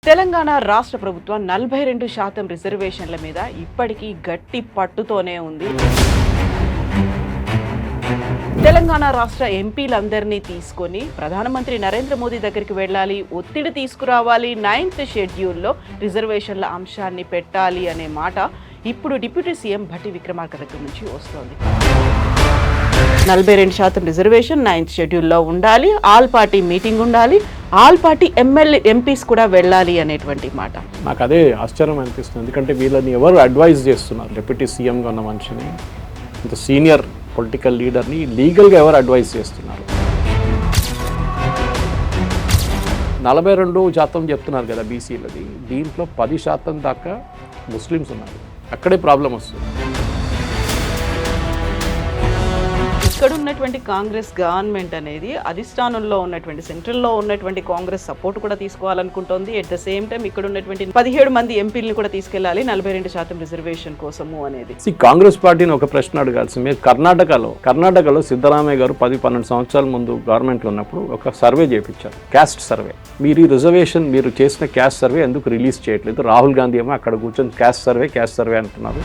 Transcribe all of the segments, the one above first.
తెలంగాణ రాష్ట్ర ప్రభుత్వం 42% రిజర్వేషన్ల మీద ఇప్పటికీ గట్టి పట్టుతోనే ఉంది. తెలంగాణ రాష్ట్ర ఎంపీలందరినీ తీసుకొని ప్రధానమంత్రి నరేంద్ర మోదీ దగ్గరికి వెళ్ళాలి, ఒత్తిడి తీసుకురావాలి, 9th షెడ్యూల్లో రిజర్వేషన్ల అంశాన్ని పెట్టాలి అనే మాట ఇప్పుడు డిప్యూటీ సీఎం భట్టి విక్రమార్క దగ్గర నుంచి వస్తోంది. 42% రిజర్వేషన్ 9th షెడ్యూల్లో ఉండాలి, ఆల్ పార్టీ మీటింగ్ ఉండాలి, ఆల్ పార్టీ ఎంపీస్ కూడా వెళ్ళాలి అనేటువంటి మాట. నాకు అదే ఆశ్చర్యం అనిపిస్తుంది. ఎందుకంటే వీళ్ళని ఎవరు అడ్వైజ్ చేస్తున్నారు? డిప్యూటీ సీఎంగా ఉన్న మనిషిని, ఇంత సీనియర్ పొలిటికల్ లీడర్ని లీగల్గా ఎవరు అడ్వైజ్ చేస్తున్నారు? 42% చెప్తున్నారు కదా బీసీలది, దీంట్లో 10% దాకా ముస్లిమ్స్ ఉన్నారు. అక్కడే ప్రాబ్లం వస్తుంది. ఇక్కడ ఉన్నటువంటి కాంగ్రెస్ గవర్నమెంట్ అనేది అధిష్టానంలో ఉన్నటువంటి సెంట్రల్లో ఉన్నటువంటి కాంగ్రెస్ సపోర్ట్ కూడా తీసుకోవాలనుకుంటోంది. ఎట్ ద సేమ్ టైం ఇక్కడ ఉన్నటువంటి 17 మంది ఎంపీలను కూడా తీసుకెళ్లాలి 42% రిజర్వేషన్ కోసము అనేది. కాంగ్రెస్ పార్టీని ఒక ప్రశ్న అడగాల్సింది. కర్ణాటకలో సిద్ధరామయ్య గారు 10-12 సంవత్సరాల ముందు గవర్నమెంట్లో ఉన్నప్పుడు ఒక సర్వే చేయించారు, క్యాస్ట్ సర్వే. మీరు ఈ రిజర్వేషన్ మీరు చేసిన క్యాస్ట్ సర్వే ఎందుకు రిలీజ్ చేయట్లేదు? రాహుల్ గాంధీ ఏమో అక్కడ కూర్చొని క్యాస్ట్ సర్వే అంటున్నారు.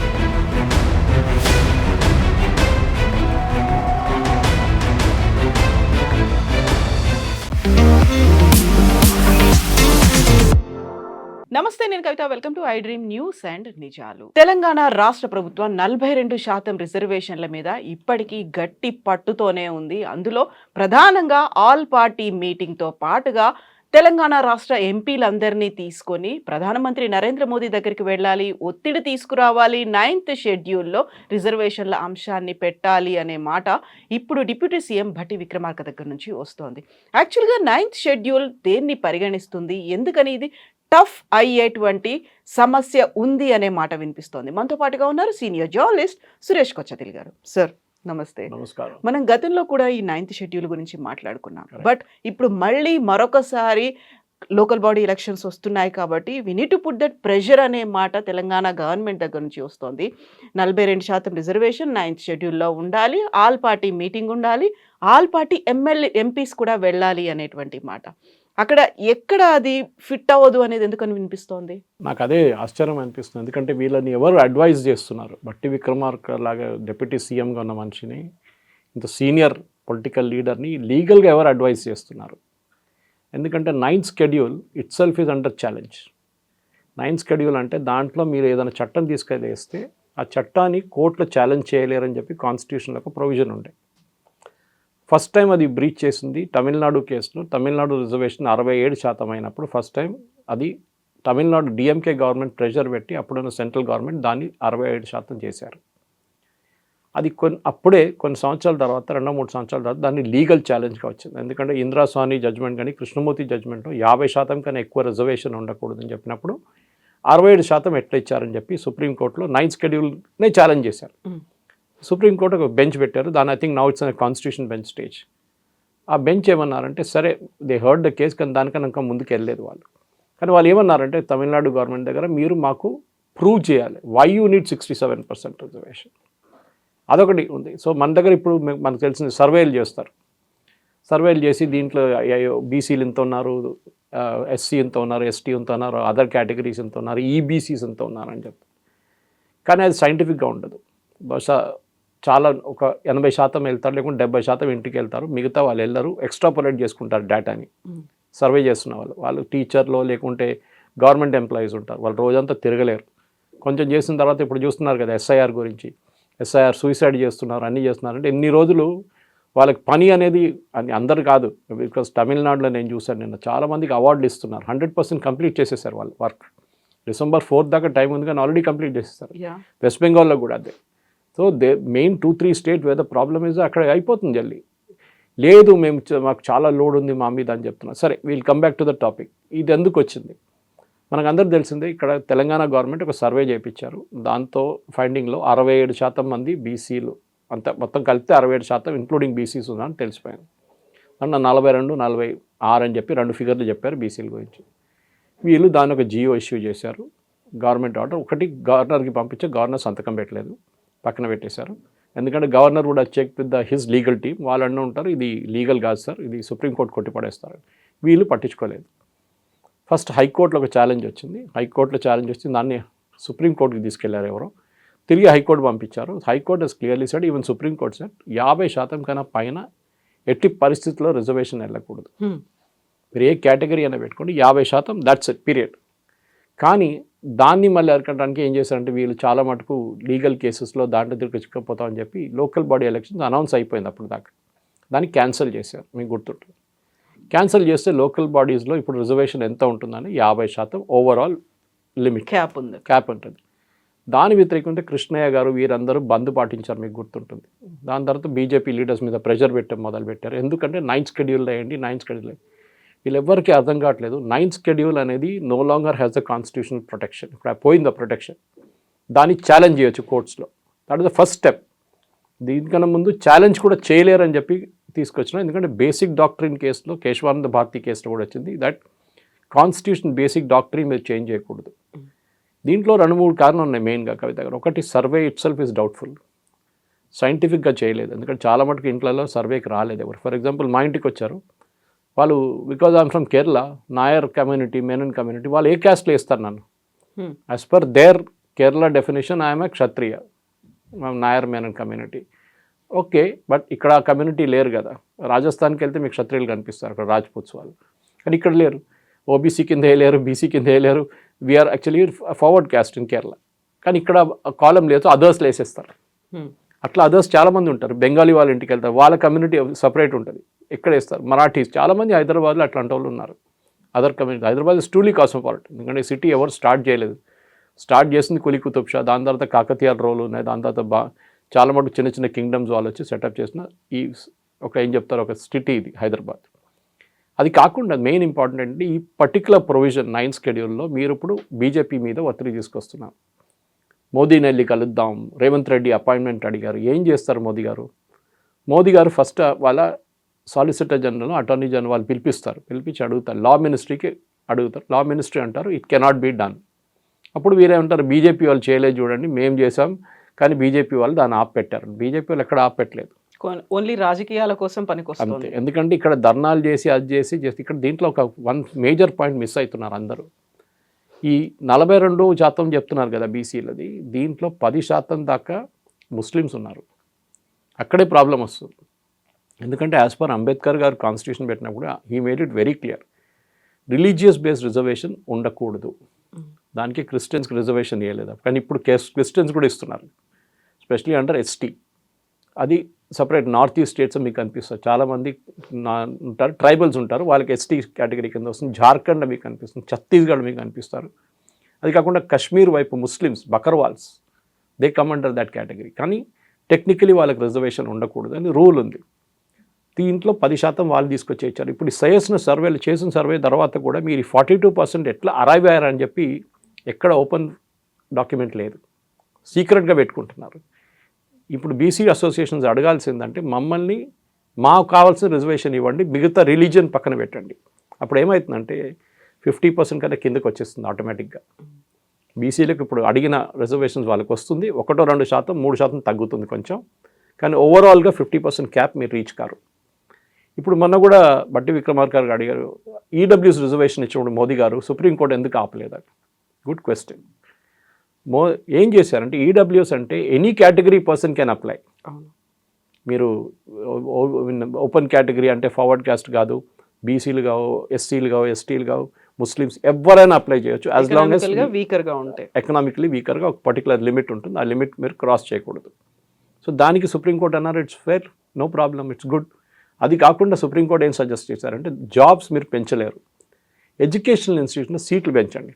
నమస్తే, నేను Kavitha. Welcome to I dream news and నిజాలు. తెలంగాణ రాష్ట్ర ప్రభుత్వం 42% రిజర్వేషన్ల మీద ఇప్పటికీ గట్టి పట్టుతోనే ఉంది. అందులో ప్రధానంగా ఆల్ పార్టీ మీటింగ్తో పాటుగా తెలంగాణ రాష్ట్ర ఎంపీలందరినీ తీసుకొని ప్రధానమంత్రి నరేంద్ర మోదీ దగ్గరికి వెళ్ళాలి, ఒత్తిడి తీసుకురావాలి, 9th షెడ్యూల్లో రిజర్వేషన్ల అంశాన్ని పెట్టాలి అనే మాట ఇప్పుడు డిప్యూటీ సీఎం భట్టి విక్రమార్క దగ్గర నుంచి వస్తోంది. యాక్చువల్గా 9th షెడ్యూల్ దేన్ని పరిగణిస్తుంది, ఎందుకని ఇది టఫ్ అయ్యేటువంటి సమస్య ఉంది అనే మాట వినిపిస్తోంది. మనతో పాటుగా ఉన్నారు సీనియర్ జర్నలిస్ట్ సురేష్ కొచ్చతిల్ గారు. సార్ నమస్తే. నమస్కారం. మనం గతంలో కూడా ఈ 9th షెడ్యూల్ గురించి మాట్లాడుకున్నాం. బట్ ఇప్పుడు మళ్ళీ మరొకసారి లోకల్ బాడీ ఎలక్షన్స్ వస్తున్నాయి కాబట్టి we need to put that pressure అనే మాట తెలంగాణ గవర్నమెంట్ దగ్గర నుంచి వస్తోంది. 42% రిజర్వేషన్ 9th షెడ్యూల్లో ఉండాలి, ఆల్ పార్టీ మీటింగ్ ఉండాలి, ఆల్ పార్టీ ఎంపీస్ కూడా వెళ్ళాలి అనేటువంటి మాట. అక్కడ ఎక్కడ అది ఫిట్ అవ్వదు అనేది ఎందుకని వినిపిస్తోంది? నాకు అదే ఆశ్చర్యం అనిపిస్తుంది. ఎందుకంటే వీళ్ళని ఎవరు అడ్వైజ్ చేస్తున్నారు? భట్టి విక్రమార్క లాగా డిప్యూటీ సీఎంగా ఉన్న మనిషిని, ఇంత సీనియర్ పొలిటికల్ లీడర్ని లీగల్గా ఎవరు అడ్వైజ్ చేస్తున్నారు? ఎందుకంటే 9th schedule it self is under challenge. 9th schedule అంటే దాంట్లో మీరు ఏదైనా చట్టం తీసుకెళ్ళేస్తే ఆ చట్టాన్ని కోర్టులో ఛాలెంజ్ చేయలేరని చెప్పి కాన్స్టిట్యూషన్లో ఒక ప్రొవిజన్ ఉండే. ఫస్ట్ టైం అది బ్రీచ్ చేసింది తమిళనాడు కేసులో. తమిళనాడు రిజర్వేషన్ 67% అయినప్పుడు ఫస్ట్ టైం అది తమిళనాడు డిఎంకే గవర్నమెంట్ ప్రెషర్ పెట్టి అప్పుడున్న సెంట్రల్ గవర్నమెంట్ దాన్ని 67% చేశారు. అది అప్పుడే కొన్ని సంవత్సరాల తర్వాత 2-3 సంవత్సరాల తర్వాత దాన్ని లీగల్ ఛాలెంజ్గా వచ్చింది. ఎందుకంటే ఇందిరాస్వామి జడ్జ్మెంట్ కానీ కృష్ణమూర్తి జడ్జ్మెంట్లో 50% కన్నా ఎక్కువ రిజర్వేషన్ ఉండకూడదని చెప్పినప్పుడు 67% ఎట్లా ఇచ్చారని చెప్పి సుప్రీంకోర్టులో 9th షెడ్యూల్నే ఛాలెంజ్ చేశారు. సుప్రీంకోర్టు ఒక బెంచ్ పెట్టారు. దాని I think now it's constitution bench stage. ఆ బెంచ్ ఏమన్నారంటే, సరే దే హర్డ్ ద కేస్, కానీ దానికన్నా ఇంకా ముందుకు వెళ్ళలేదు వాళ్ళు. కానీ వాళ్ళు ఏమన్నారంటే తమిళనాడు గవర్నమెంట్ దగ్గర మీరు మాకు ప్రూవ్ చేయాలి వై యూ నీడ్ 67% రిజర్వేషన్. అదొకటి ఉంది. సో మన దగ్గర ఇప్పుడు మనకు తెలిసిన సర్వేలు చేస్తారు. సర్వేలు చేసి దీంట్లో బీసీలు ఎంత ఉన్నారు, ఎస్సీ ఎంత ఉన్నారు, ఎస్టీ ఎంత ఉన్నారు, అదర్ కేటగిరీస్ ఎంత ఉన్నారు, ఈబీసీస్ ఎంత ఉన్నారు అని చెప్పి. కానీ అది సైంటిఫిక్గా ఉండదు. బహుశా చాలా ఒక 80% వెళ్తారు, లేకుంటే 70% ఇంటికి వెళ్తారు. మిగతా వాళ్ళు వెళ్ళరు, ఎక్స్ట్రాపోలేట్ చేసుకుంటారు డేటాని. సర్వే చేస్తున్న వాళ్ళు టీచర్లో లేకుంటే గవర్నమెంట్ ఎంప్లాయీస్ ఉంటారు. వాళ్ళు రోజంతా తిరగలేరు. కొంచెం చేసిన తర్వాత ఇప్పుడు చూస్తున్నారు కదా ఎస్ఐఆర్ గురించి. ఎస్ఐఆర్ సూసైడ్ చేస్తున్నారు, అన్నీ చేస్తున్నారు. అంటే ఎన్ని రోజులు వాళ్ళకి పని అనేది అందరు కాదు. బికాస్ తమిళనాడులో నేను చూశాను నిన్న చాలామందికి అవార్డులు ఇస్తున్నారు. 100% కంప్లీట్ చేసేసారు వాళ్ళు వర్క్. December 4th దాకా టైం ఉంది కానీ ఆల్రెడీ కంప్లీట్ చేసేసారు. వెస్ట్ బెంగాల్లో కూడా అదే. So they main 2-3 state where the problem is అక్కడ అయిపోతుంది జల్దీ. లేదు మాకు చాలా లోడ్ ఉంది మా మీద అని చెప్తున్నారు. సరే, we'll come back to the topic. ఇది ఎందుకు వచ్చింది మనకు అందరూ తెలిసిందే. ఇక్కడ తెలంగాణ గవర్నమెంట్ ఒక సర్వే చేయించారు. దాంతో ఫైండింగ్లో 67% మంది బీసీలు, అంత మొత్తం కలిపితే 67% ఇంక్లూడింగ్ బీసీస్ ఉందని తెలిసిపోయింది. అన్న 42-46 అని చెప్పి 2 ఫిగర్లు చెప్పారు బీసీల గురించి. వీళ్ళు దాని ఒక జియో ఇష్యూ చేశారు. గవర్నమెంట్ ఆర్డర్ ఒకటి గవర్నర్కి పంపించే, గవర్నర్ సంతకం పెట్టలేదు, పక్కన పెట్టేశారు. ఎందుకంటే గవర్నర్ కూడా check with his legal team, వాళ్ళు అన్న ఉంటారు ఇది లీగల్ కాదు సార్, ఇది సుప్రీంకోర్టు కొట్టిపడేస్తారు. వీళ్ళు పట్టించుకోలేదు. ఫస్ట్ హైకోర్టులో ఒక ఛాలెంజ్ వచ్చింది, హైకోర్టులో ఛాలెంజ్ వచ్చింది, దాన్ని సుప్రీంకోర్టుకి తీసుకెళ్లారు ఎవరో, తిరిగి హైకోర్టు పంపించారు. High court has clearly said, even supreme court said 50% కన్నా పైన ఎట్టి పరిస్థితుల్లో రిజర్వేషన్ వెళ్ళకూడదు. మీరు ఏ కేటగిరీ అయినా పెట్టుకోండి 50%, దట్స్ ఇట్ పీరియడ్. కానీ దాన్ని మళ్ళీ అరకడానికి ఏం చేశారంటే వీళ్ళు చాలా మటుకు లీగల్ కేసెస్లో దాంట్లో తిరిగి చిక్కపోతామని చెప్పి లోకల్ బాడీ ఎలక్షన్స్ అనౌన్స్ అయిపోయింది అప్పుడు దాకా, దాన్ని క్యాన్సిల్ చేశారు. మీకు గుర్తుంటుంది, క్యాన్సిల్ చేస్తే లోకల్ బాడీస్లో ఇప్పుడు రిజర్వేషన్ ఎంత ఉంటుందని 50% ఓవరాల్ లిమిట్ క్యాప్ ఉంటుంది. దాని వ్యతిరేకంగా కృష్ణయ్య గారు వీరందరూ బంద్ పాటించారు, మీకు గుర్తుంటుంది. దాని తర్వాత బీజేపీ లీడర్స్ మీద ప్రెషర్ మొదలుపెట్టారు. ఎందుకంటే 9th షెడ్యూల్ అయ్యండి, 9th షెడ్యూల్ వీళ్ళెవ్వరికీ అర్థం కావట్లేదు. 9th షెడ్యూల్ అనేది no longer has the constitutional protection, ఇక్కడ పోయింది ద ప్రొటెక్షన్, దాన్ని ఛాలెంజ్ చేయొచ్చు కోర్ట్స్లో. That is the first step. దీనికన్నా ముందు ఛాలెంజ్ కూడా చేయలేరని చెప్పి తీసుకొచ్చిన, ఎందుకంటే బేసిక్ డాక్ట్రిన్ కేసులో కేశవానంద భారతి కేసులో కూడా వచ్చింది దట్ కాన్స్టిట్యూషన్ బేసిక్ డాక్ట్రిన్ మీరు చేంజ్ చేయకూడదు. దీంట్లో 2-3 కారణాలు ఉన్నాయి మెయిన్గా కవిత గారు. ఒకటి, survey it self is doubtful, సైంటిఫిక్గా చేయలేదు. ఎందుకంటే చాలా మటుకు ఇంట్లలో సర్వేకి రాలేదు ఎవరు. ఫర్ ఎగ్జాంపుల్ మా ఇంటికి వచ్చారు వాళ్ళు, because I'm from Kerala, Nair community, Menon community, వాళ్ళు ఏ క్యాస్ట్లో వేస్తారు నన్ను as per their Kerala definition I'm a Kshatriya, Nair Menon community. Okay, but ఇక్కడ ఆ కమ్యూనిటీ లేరు కదా. రాజస్థాన్కి వెళ్తే మీకు క్షత్రియులు కనిపిస్తారు, అక్కడ రాజ్పుత్స్ వాళ్ళు, కానీ ఇక్కడ లేరు. ఓబీసీ కింద వేయలేరు, బీసీ కింద వేయలేరు. We're actually forward caste in Kerala, కానీ ఇక్కడ కాలం లేదు, అదర్స్లో వేసేస్తారు. అట్లా అదర్స్ చాలామంది ఉంటారు. బెంగాలీ వాళ్ళ ఇంటికి వెళ్తారు, వాళ్ళ కమ్యూనిటీ సపరేట్ ఉంటుంది, ఎక్కడ వేస్తారు. మరాఠీస్ చాలామంది హైదరాబాద్లో అట్లాంటి వాళ్ళు ఉన్నారు, other community. Hyderabad is truly cosmopolitan, ఎందుకంటే సిటీ ఎవరు స్టార్ట్ చేయలేదు, స్టార్ట్ చేసింది కులీ కుతుబ్ షా, దాని తర్వాత కాకతీయ రోల్ ఉన్నాయి, దాని తర్వాత చాలా మటుకు చిన్న చిన్న కింగ్డమ్స్ వాళ్ళు వచ్చి సెటప్ చేసిన ఈ ఒక ఏం చెప్తారు ఒక సిటీ ఇది హైదరాబాద్. అది కాకుండా మెయిన్ ఇంపార్టెంట్ అంటే ఈ పర్టికులర్ ప్రొవిజన్ 9th షెడ్యూల్లో మీరు ఇప్పుడు బీజేపీ మీద ఒత్తిడి తీసుకొస్తున్నారు. మోదీని వెళ్ళి కలుద్దాం, రేవంత్ రెడ్డి అపాయింట్మెంట్ అడిగారు. ఏం చేస్తారు మోదీ గారు? మోదీ గారు ఫస్ట్ వాళ్ళ సాలిసిటర్ జనరల్, అటార్నీ జనరల్ వాళ్ళు పిలిపించి అడుగుతారు, లా మినిస్ట్రీకి అడుగుతారు. లా మినిస్ట్రీ అంటారు ఇట్ కెనాట్ బీ డన్. అప్పుడు వీరేమంటారు, బీజేపీ వాళ్ళు చేయలేదు చూడండి, మేము చేసాం, కానీ బీజేపీ వాళ్ళు దాన్ని ఆపెట్టారు. బీజేపీ వాళ్ళు ఎక్కడ ఆపెట్టలేదు, ఓన్లీ రాజకీయాల కోసం పనికొస్తుంది అంతే. ఎందుకంటే ఇక్కడ ధర్నాలు చేసి అది చేసి ఇక్కడ దీంట్లో ఒక మేజర్ పాయింట్ మిస్ అవుతున్నారు అందరూ. ఈ 42% చెప్తున్నారు కదా బీసీలది, దీంట్లో 10% దాకా ముస్లిమ్స్ ఉన్నారు. అక్కడే ప్రాబ్లం వస్తుంది. ఎందుకంటే యాజ్ పర్ అంబేద్కర్ గారు కాన్స్టిట్యూషన్ పెట్టినప్పుడు he made it very clear, religious based reservation ఉండకూడదు. దానికి క్రిస్టియన్స్కి రిజర్వేషన్ ఇవ్వలేదు, కానీ ఇప్పుడు క్రిస్టియన్స్ కూడా ఇస్తున్నారు, ఎస్పెషలీ అండర్ ఎస్టీ. అది సపరేట్ నార్త్ ఈస్ట్ స్టేట్స్ మీకు కనిపిస్తారు, చాలామంది ఉంటారు, ట్రైబల్స్ ఉంటారు, వాళ్ళకి ఎస్టీ కేటగిరీ కింద వస్తుంది. జార్ఖండ్ మీకు కనిపిస్తుంది, ఛత్తీస్గఢ్ మీకు కనిపిస్తారు. అది కాకుండా కశ్మీర్ వైపు Muslims, Bakarwals, they come under that category. కానీ టెక్నికలీ వాళ్ళకి రిజర్వేషన్ ఉండకూడదు అని రూల్ ఉంది. దీంట్లో 10% వాళ్ళు తీసుకొచ్చి ఇచ్చారు. ఇప్పుడు చేసిన సర్వేలు చేసిన సర్వే తర్వాత కూడా మీరు 42% ఎట్లా అరైవ్ అయ్యారని చెప్పి ఎక్కడ ఓపెన్ డాక్యుమెంట్ లేదు, సీక్రెట్గా పెట్టుకుంటున్నారు. ఇప్పుడు బీసీ అసోసియేషన్స్ అడగాల్సిందంటే మమ్మల్ని మాకు కావాల్సిన రిజర్వేషన్ ఇవ్వండి, మిగతా రిలీజియన్ పక్కన పెట్టండి. అప్పుడు ఏమవుతుందంటే 50% కన్నా కిందకు వచ్చేస్తుంది ఆటోమేటిక్గా. బీసీలకు ఇప్పుడు అడిగిన రిజర్వేషన్స్ వాళ్ళకి వస్తుంది, 1-2%, 3% తగ్గుతుంది కొంచెం, కానీ ఓవరాల్గా 50% క్యాప్ మీరు రీచ్ కారు. ఇప్పుడు మొన్న కూడా బట్టి విక్రమార్క గారు అడిగారు, ఈడబ్ల్యూస్ రిజర్వేషన్ ఇచ్చినప్పుడు మోదీ గారు సుప్రీంకోర్టు ఎందుకు ఆపలేదని. Good question. ఏం చేశారంటే ఈడబ్ల్యూఎస్ అంటే any category person can apply. మీరు ఓపెన్ కేటగిరీ అంటే ఫార్వర్డ్ కాస్ట్ కాదు, బీసీలు కావు, ఎస్సీలు కావు, ఎస్టీలు కావు, ముస్లిమ్స్ ఎవరైనా అప్లై చేయొచ్చు, యాజ్ లాంగ్ యాజ్ వీకర్గా ఉంటే. ఎకనామికలీ వీకర్గా ఒక పర్టికులర్ లిమిట్ ఉంటుంది, ఆ లిమిట్ మీరు క్రాస్ చేయకూడదు. సో దానికి సుప్రీంకోర్టు అన్నారు it's fair, no problem, it's good. అది కాకుండా సుప్రీంకోర్టు ఏం సజెస్ట్ చేశారంటే జాబ్స్ మీరు పెంచలేరు, ఎడ్యుకేషనల్ ఇన్స్టిట్యూషన్లో సీట్లు పెంచండి.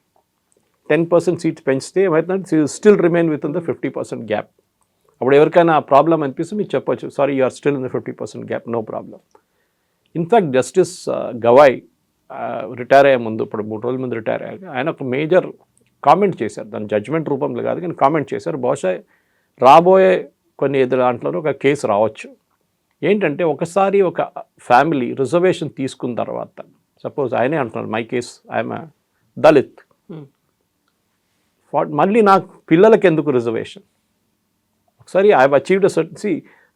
10% సీట్స్ పెంచితే ఏమవుతుందంటే still remain within the 50% gap. అప్పుడు ఎవరికైనా ప్రాబ్లం అనిపిస్తే మీరు చెప్పొచ్చు, సారీ యూ ఆర్ స్టిల్ ఇన్ the 50% gap, no problem. In fact justice Gavai retire అయ్యే ముందు, ఇప్పుడు 3 రోజుల ముందు రిటైర్ అయ్యాక ఆయన ఒక మేజర్ కామెంట్ చేశారు, దాని జడ్జ్మెంట్ రూపంలో కాదు కానీ కామెంట్ చేశారు. బహుశా రాబోయే కొన్ని దాంట్లో ఒక కేసు రావచ్చు. ఏంటంటే ఒకసారి ఒక ఫ్యామిలీ రిజర్వేషన్ తీసుకున్న తర్వాత, సపోజ్ ఆయనే అంటున్నారు మై కేస్ ఐఎమ్ దళిత్, మళ్ళీ నాకు పిల్లలకి ఎందుకు రిజర్వేషన్? ఒకసారి ఐ అచీవ్డ్ సి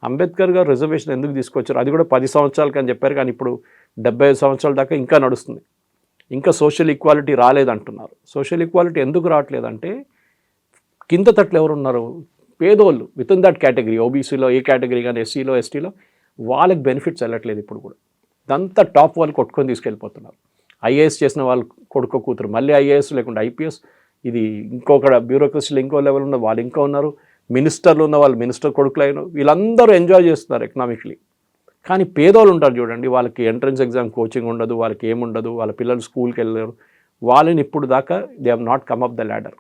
అంబేద్కర్ గారు రిజర్వేషన్ ఎందుకు తీసుకొచ్చారు, అది కూడా 10 సంవత్సరాలకి అని చెప్పారు, కానీ ఇప్పుడు 75 సంవత్సరాల దాకా ఇంకా నడుస్తుంది. ఇంకా సోషల్ ఈక్వాలిటీ రాలేదంటున్నారు. సోషల్ ఈక్వాలిటీ ఎందుకు రావట్లేదంటే కింద తట్లు ఎవరు ఉన్నారు, పేదోళ్ళు విత్ ఇన్ దట్ కేటగిరీ, ఓబీసీలో ఏ కేటగిరీ కానీ ఎస్సీలో ఎస్టీలో వాళ్ళకి బెనిఫిట్స్ వెళ్ళట్లేదు ఇప్పుడు కూడా. ఇదంతా టాప్ వాళ్ళు కొట్టుకొని తీసుకెళ్ళిపోతున్నారు. ఐఏఎస్ చేసిన వాళ్ళు కొడుకో కూతురు మళ్ళీ ఐఏఎస్ లేకుండా ఐపీఎస్, ఇది ఇంకొక బ్యూరోక్రసీలో ఇంకో లెవెల్ ఉన్న వాళ్ళు ఇంకా ఉన్నారు, మినిస్టర్లు ఉన్న వాళ్ళు మినిస్టర్ కొడుకులు అయిన వీళ్ళందరూ ఎంజాయ్ చేస్తున్నారు ఎకనామిక్లీ. కానీ పేదోళ్ళు ఉంటారు చూడండి, వాళ్ళకి ఎంట్రన్స్ ఎగ్జామ్ కోచింగ్ ఉండదు, వాళ్ళకి ఏముండదు, వాళ్ళ పిల్లలు స్కూల్కి వెళ్ళారు, వాళ్ళని ఇప్పుడు దాకా they have not come up the ladder.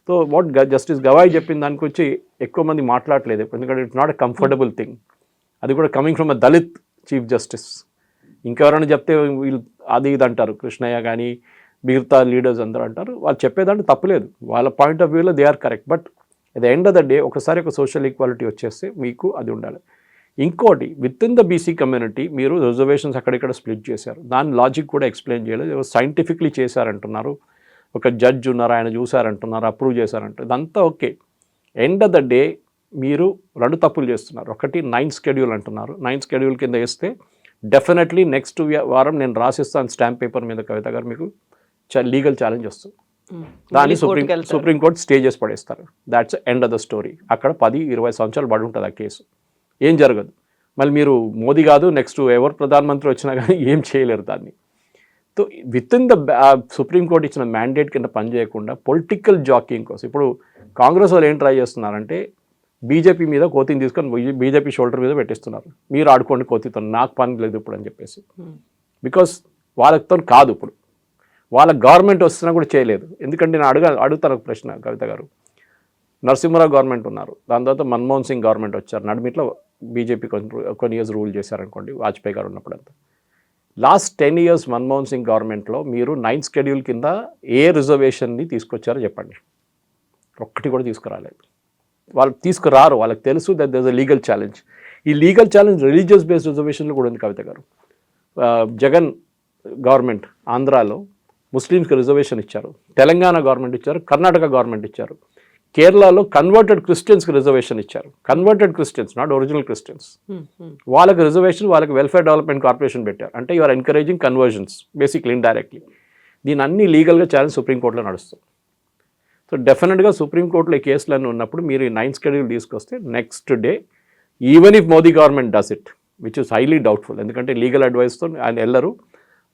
So what justice Gavai చెప్పిన దానికి వచ్చి ఎక్కువ మంది మాట్లాడలేదు, ఎందుకంటే it's not a comfortable thing. అది కూడా coming from a Dalit chief justice. ఇంకెవరైనా చెప్తే వీళ్ళు అది ఇది అంటారు, కృష్ణయ్య కానీ మిగతా లీడర్స్ అందరూ అంటారు, వాళ్ళు చెప్పేదాంట్లో తప్పులేదు, వాళ్ళ పాయింట్ ఆఫ్ వ్యూలో they are correct. But at the end of the day ఒకసారి ఒక సోషల్ ఈక్వాలిటీ వచ్చేస్తే మీకు అది ఉండాలి. ఇంకోటి within the BC community మీరు రిజర్వేషన్స్ అక్కడిక్కడ స్ప్లిట్ చేశారు, దాని లాజిక్ కూడా ఎక్స్ప్లెయిన్ చేయలేదు, సైంటిఫిక్లీ చేశారంటున్నారు, ఒక జడ్జ్ ఉన్నారు ఆయన చూశారంటున్నారు, అప్రూవ్ చేశారంటారు, ఇదంతా okay. End of the day మీరు 2 తప్పులు చేస్తున్నారు. ఒకటి 9th షెడ్యూల్ అంటున్నారు, 9th షెడ్యూల్ కింద వేస్తే డెఫినెట్లీ నెక్స్ట్ వారం నేను రాసిస్తాను స్టాంప్ పేపర్ మీద కవిత గారు, మీకు లీగల్ ఛాలెంజ్ వస్తుంది, దాన్ని సుప్రీంకోర్టు స్టే చేసి పడేస్తారు. That's end of the story. అక్కడ 10-20 సంవత్సరాలు పడి ఉంటుంది ఆ కేసు, ఏం జరగదు. మళ్ళీ మీరు మోదీ కాదు నెక్స్ట్ ఎవరు ప్రధానమంత్రి వచ్చినా కానీ ఏం చేయలేరు దాన్ని. So with in the supreme court ఇచ్చిన మ్యాండేట్ కింద పనిచేయకుండా పొలిటికల్ జాకింగ్ కోసం ఇప్పుడు కాంగ్రెస్ వాళ్ళు ఏం ట్రై చేస్తున్నారంటే బీజేపీ మీద కోతిని తీసుకొని బీజేపీ షోల్డర్ మీద పెట్టిస్తున్నారు, మీరు ఆడుకోండి కోతితో, నాకు పని లేదు ఇప్పుడు అని చెప్పేసి. బికాస్ వాళ్ళతో కాదు, ఇప్పుడు వాళ్ళ గవర్నమెంట్ వస్తున్నా కూడా చేయలేదు. ఎందుకంటే నేను అడుగుతాను ఒక ప్రశ్న కవిత గారు, నరసింహరావు గవర్నమెంట్ ఉన్నారు, దాని తర్వాత మన్మోహన్ సింగ్ గవర్నమెంట్ వచ్చారు, నడుమిట్లో బీజేపీ కొన్ని ఇయర్స్ రూల్ చేశారనుకోండి వాజ్పేయి గారు ఉన్నప్పుడంతా. లాస్ట్ 10 years మన్మోహన్ సింగ్ గవర్నమెంట్లో మీరు 9th షెడ్యూల్ కింద ఏ రిజర్వేషన్ని తీసుకొచ్చారో చెప్పండి, ఒక్కటి కూడా తీసుకురాలేదు. వాళ్ళు తీసుకురారు, వాళ్ళకి తెలుసు that there is a legal challenge. ఈ లీగల్ ఛాలెంజ్ రిలీజియస్ బేస్డ్ రిజర్వేషన్లో కూడా ఉంది కవిత గారు. జగన్ గవర్నమెంట్ ఆంధ్రాలో ముస్లిమ్స్కి రిజర్వేషన్ ఇచ్చారు, తెలంగాణ గవర్నమెంట్ ఇచ్చారు, కర్ణాటక గవర్నమెంట్ ఇచ్చారు, కేరళలో కన్వర్టెడ్ క్రిస్టియన్స్కి రిజర్వేషన్ ఇచ్చారు, converted Christians not original Christians, వాళ్ళకి రిజర్వేషన్, వాళ్ళకి వెల్ఫేర్ డెవలప్మెంట్ కార్పొరేషన్ పెట్టారు. అంటే you are encouraging conversions basically indirectly. దీని అన్ని లీగల్గా ఛాలెంజ్ సుప్రీంకోర్టులో నడుస్తుంది. సో డెఫినెట్గా సుప్రీంకోర్టులో ఈ కేసులన్నీ ఉన్నప్పుడు మీరు ఈ 9th షెడ్యూల్ తీసుకొస్తే next day even if Modi government does it, which is highly doubtful, ఎందుకంటే లీగల్ అడ్వైస్తో ఆయన వెళ్ళరు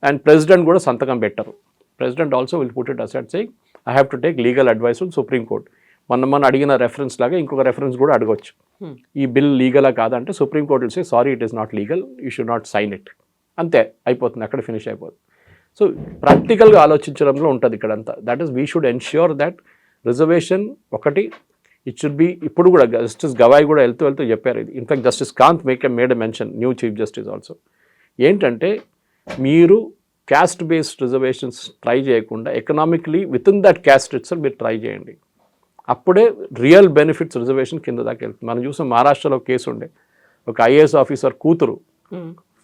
అండ్ ప్రెసిడెంట్ కూడా సంతకం పెట్టరు. President also will put it aside saying I have to take legal advice from supreme court. మొన్న అడిగిన reference లాగా ఇంకొక రెఫరెన్స్ కూడా అడగవచ్చు, ఈ బిల్ లీగలా కాదంటే supreme court say sorry it is not legal, you should not sign it, అంతే అయిపోతుంది, అక్కడ ఫినిష్ అయిపోతుంది. సో ప్రాక్టికల్గా ఆలోచించడంలో ఉంటుంది ఇక్కడంతా. That is we should ensure that reservation ఒకటి ఇట్ షుడ్ బి. ఇప్పుడు కూడా జస్టిస్ గవాయ్ కూడా వెళ్తూ చెప్పారు ఇది. In fact justice Kant made a mention, new chief justice also, ఏంటంటే మీరు క్యాస్ట్ బేస్డ్ రిజర్వేషన్స్ ట్రై చేయకుండా economically within that caste itself మీరు ట్రై చేయండి, అప్పుడే రియల్ బెనిఫిట్స్ రిజర్వేషన్ కింద దాకా వెళ్తుంది. మనం చూసాం మహారాష్ట్రలో కేసు ఉండే, ఒక ఐఏఎస్ ఆఫీసర్ కూతురు